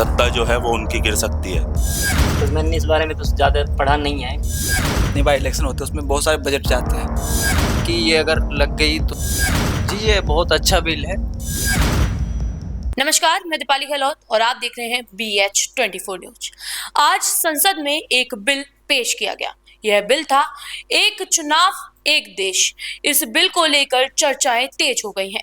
सत्ता जो है वो उनकी गिर सकती है। तो मैंने इस बारे में तो ज़्यादा पढ़ा नहीं है। जितनी बार इलेक्शन होते हैं उसमें बहुत सारे बजट जाते हैं कि ये अगर लग गई तो जी ये बहुत अच्छा बिल है। नमस्कार, मैं दीपाली गहलोत और आप देख रहे हैं BH24 न्यूज। आज संसद में एक बिल पेश किया गया। यह बिल था एक चुनाव एक देश। इस बिल को लेकर चर्चाएं तेज हो गई हैं।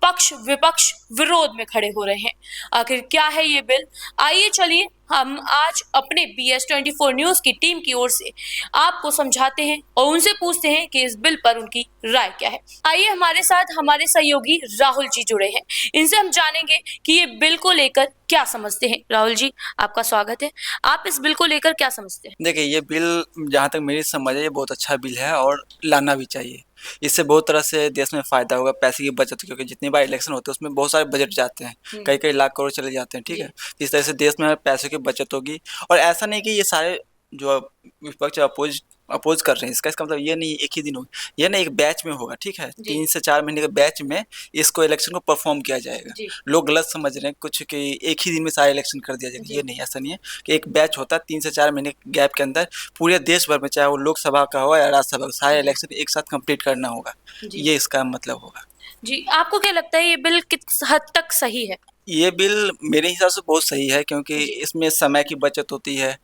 पक्ष विपक्ष विरोध में खड़े हो रहे हैं। आखिर क्या है ये बिल? आइए चलिए हम आज अपने BH24 न्यूज की टीम की ओर से आपको समझाते हैं और उनसे पूछते हैं कि इस बिल पर उनकी राय क्या है। आइए हमारे साथ हमारे सहयोगी राहुल जी जुड़े हैं। इनसे हम जानेंगे कि ये बिल को लेकर क्या समझते हैं। राहुल जी, आपका स्वागत है। आप इस बिल को लेकर क्या समझते हैं? देखिए, ये बिल जहाँ तक मेरी समझ है ये बहुत अच्छा बिल है और लाना भी चाहिए। इससे बहुत तरह से देश में फ़ायदा होगा, पैसे की बचत, क्योंकि जितनी बार इलेक्शन होते हैं उसमें बहुत सारे बजट जाते हैं, कई कई लाख करोड़ चले जाते हैं, ठीक है। इस तरह से देश में पैसों की बचत होगी। और ऐसा नहीं कि ये सारे जो विपक्ष अपोज कर रहे हैं, इसका मतलब ये नहीं एक ही दिन होगा, ये ना एक बैच में होगा, ठीक है। 3 से 4 महीने के बैच में इसको इलेक्शन को परफॉर्म किया जाएगा। लोग गलत समझ रहे हैं कुछ कि एक ही दिन में सारा इलेक्शन कर दिया जाएगा, ये नहीं, ऐसा नहीं है कि एक बैच होता है 3 से 4 महीने गैप के अंदर पूरे देश भर में, चाहे वो लोकसभा का हो या राज्यसभा का, सारे इलेक्शन एक साथ कंप्लीट करना होगा, ये इसका मतलब होगा। जी, आपको क्या लगता है ये बिल किस हद तक सही है? ये बिल मेरे हिसाब से बहुत सही है, क्योंकि इसमें समय की बचत होती है।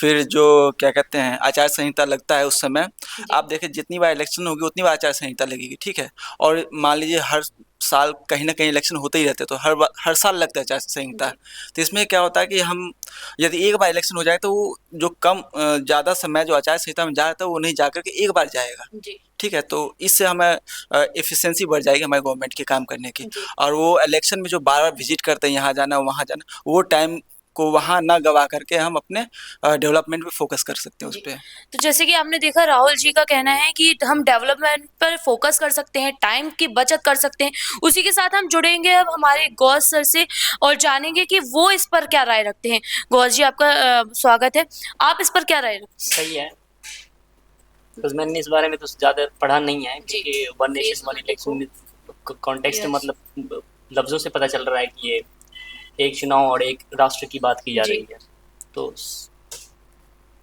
फिर जो क्या कहते हैं आचार संहिता लगता है उस समय, आप देखिए जितनी बार इलेक्शन होगी उतनी बार आचार संहिता लगेगी, ठीक है। और मान लीजिए हर साल कहीं ना कहीं इलेक्शन होते ही रहते हैं, तो हर साल लगता है आचार संहिता। तो इसमें क्या होता है कि हम यदि एक बार इलेक्शन हो जाए तो वो जो कम ज़्यादा समय जो आचार संहिता में जा रहा था वो नहीं जा करके एक बार जाएगा, ठीक है। तो इससे हमें एफिशिएंसी बढ़ जाएगी हमारे गवर्नमेंट के काम करने की। और वो इलेक्शन में जो बार-बार विजिट करते हैं, यहाँ जाना वहाँ जाना, वो टाइम को वहाँ ना गवा करके हम अपने डेवलपमेंट पे फोकस कर सकते हैं उस पे। तो जैसे कि आपने देखा, राहुल जी का कहना है कि हम डेवलपमेंट पर फोकस कर सकते हैं, टाइम की बचत कर सकते हैं। उसी के साथ हम जुड़ेंगे अब हमारे गौस सर से और जानेंगे कि वो इस पर क्या राय रखते हैं। गौस जी, आपका स्वागत है। आप इस पर क्या राय रखते हैं? सही है, बस मैंने इस बारे में तो ज़्यादा पढ़ा नहीं है, क्योंकि one nation one election context मतलब लफ्ज़ों से पता चल रहा है कि ये एक चुनाव और एक राष्ट्र की बात की जा रही है। तो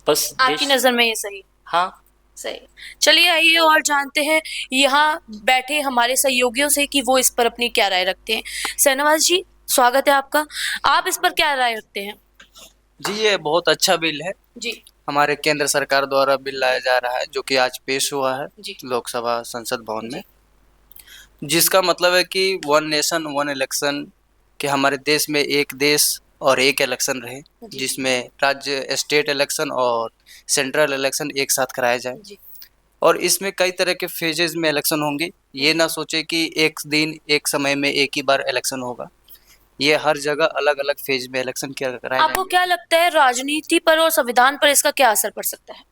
बस आपकी नज़र में ये सही? हाँ, सही। चलिए आइए और जानते हैं यहाँ बैठे हमारे सहयोगियों से कि वो इस पर अपनी क्या राय रखते हैं। शहनवाज जी, स्वागत है आपका। आप इस पर क्या राय रखते हैं? जी ये बहुत अच्छा बिल है। जी, हमारे केंद्र सरकार द्वारा बिल लाया जा रहा है, जो कि आज पेश हुआ है लोकसभा संसद भवन में, जिसका मतलब है कि वन नेशन वन इलेक्शन, कि हमारे देश में एक देश और एक इलेक्शन रहे, जिसमें राज्य स्टेट इलेक्शन और सेंट्रल इलेक्शन एक साथ कराया जाए। और इसमें कई तरह के फेजेस में इलेक्शन होंगे। ये ना सोचे कि एक दिन एक समय में एक ही बार इलेक्शन होगा, ये हर जगह अलग अलग फेज में इलेक्शन कराया आपको क्या लगता है राजनीति पर और संविधान पर इसका क्या असर पड़ सकता है?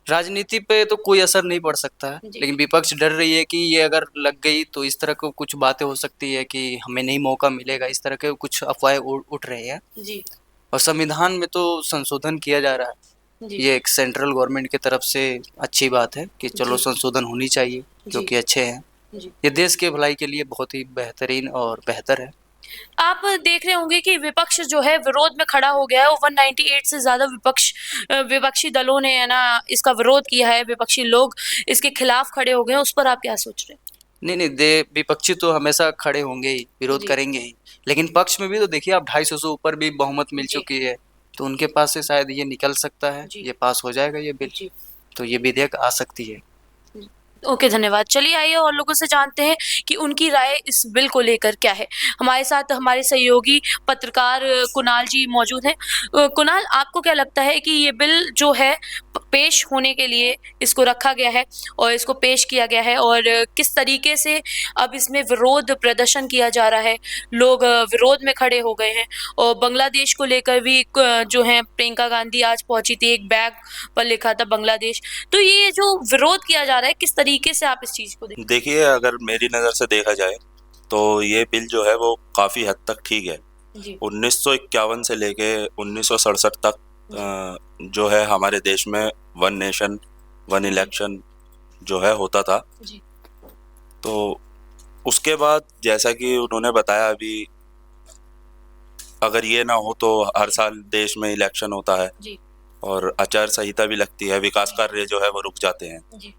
राजनीति पे तो कोई असर नहीं पड़ सकता है, लेकिन विपक्ष डर रही है कि ये अगर लग गई तो इस तरह को कुछ बातें हो सकती है कि हमें नहीं मौका मिलेगा, इस तरह के कुछ अफवाहें उठ रही हैं। और संविधान में तो संशोधन किया जा रहा है, ये एक सेंट्रल गवर्नमेंट की तरफ से अच्छी बात है कि चलो संशोधन होनी चाहिए, जो कि अच्छे हैं। ये देश के भलाई के लिए बहुत ही बेहतरीन और बेहतर है। आप देख रहे होंगे कि विपक्ष जो है विरोध में खड़ा हो गया है। 198 से ज्यादा विपक्षी दलों ने है ना इसका विरोध किया है। विपक्षी लोग इसके खिलाफ खड़े हो गए हैं। उस पर आप क्या सोच रहे हैं? नहीं, विपक्षी तो हमेशा खड़े होंगे ही, विरोध करेंगे ही, लेकिन पक्ष में भी तो देखिए आप 250 से ऊपर भी बहुमत मिल चुकी है, तो उनके पास से शायद ये निकल सकता है, ये पास हो जाएगा ये बिल, तो ये विधेयक आ सकती है। ओके, धन्यवाद। चलिए आइए और लोगों से जानते हैं कि उनकी राय इस बिल को लेकर क्या है। हमारे साथ हमारे सहयोगी पत्रकार कुणाल जी मौजूद हैं। कुणाल, आपको क्या लगता है कि ये बिल जो है पेश होने के लिए इसको रखा गया है और इसको पेश किया गया है, और किस तरीके से अब इसमें विरोध प्रदर्शन किया जा रहा है, लोग विरोध में खड़े हो गए हैं। और बांग्लादेश को लेकर भी जो है प्रियंका गांधी आज पहुंची थी, एक बैग पर लिखा था बांग्लादेश। तो ये जो विरोध किया जा रहा है, किस तरीके से आप इस चीज को देखिए, अगर मेरी नज़र से देखा जाए तो ये बिल जो है वो काफ़ी हद तक ठीक है। 1951 से लेके 1967 तक जो है हमारे देश में वन नेशन वन इलेक्शन जो है होता था। तो उसके बाद जैसा कि उन्होंने बताया अभी अगर ये ना हो तो हर साल देश में इलेक्शन होता है जी और आचार संहिता भी लगती है, विकास कार्य जो है वो रुक जाते हैं। जी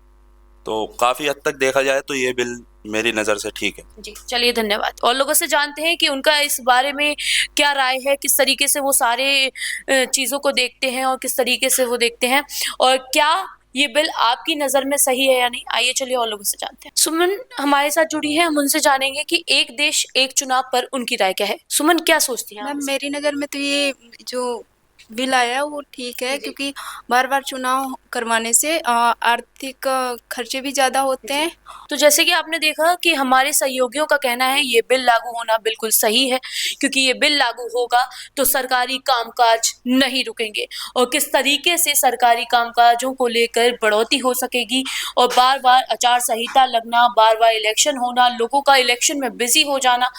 तो काफी हद तक देखा जाए तो ये बिल मेरी नज़र से ठीक है। जी चलिए धन्यवाद। और लोगों से जानते हैं कि उनका इस बारे में क्या राय है, किस तरीके से वो सारे चीज़ों को देखते हैं और किस तरीके से वो देखते हैं, और क्या ये बिल आपकी नज़र में सही है या नहीं। आइए चलिए और लोगों से जानते हैं। सुमन हमारे साथ जुड़ी है, हम उनसे जानेंगे कि एक देश एक चुनाव पर उनकी राय क्या है। सुमन क्या सोचती हैं आप? मैम मेरी नज़र में तो ये जो बिल आया है वो ठीक है, क्योंकि बार बार चुनाव करवाने से आर्थिक खर्चे भी ज़्यादा होते हैं। तो जैसे कि आपने देखा कि हमारे सहयोगियों का कहना है ये बिल लागू होना बिल्कुल सही है, क्योंकि ये बिल लागू होगा तो सरकारी कामकाज नहीं रुकेंगे, और किस तरीके से सरकारी कामकाजों को लेकर बढ़ोतरी हो सकेगी, और बार बार आचार संहिता लगना, बार बार इलेक्शन होना, लोगों का इलेक्शन में बिजी हो जाना,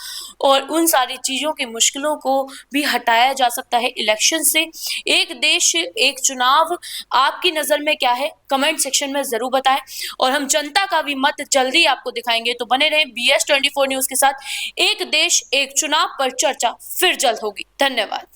और उन सारी चीज़ों की मुश्किलों को भी हटाया जा सकता है इलेक्शन से। एक देश एक चुनाव आपकी नज़र में क्या है, कमेंट सेक्शन में ज़रूर बताएं, और हम जनता का भी मत जल्दी आपको दिखाएंगे। तो बने रहें BS 24 न्यूज़ के साथ। एक देश एक चुनाव पर चर्चा फिर जल्द होगी। धन्यवाद।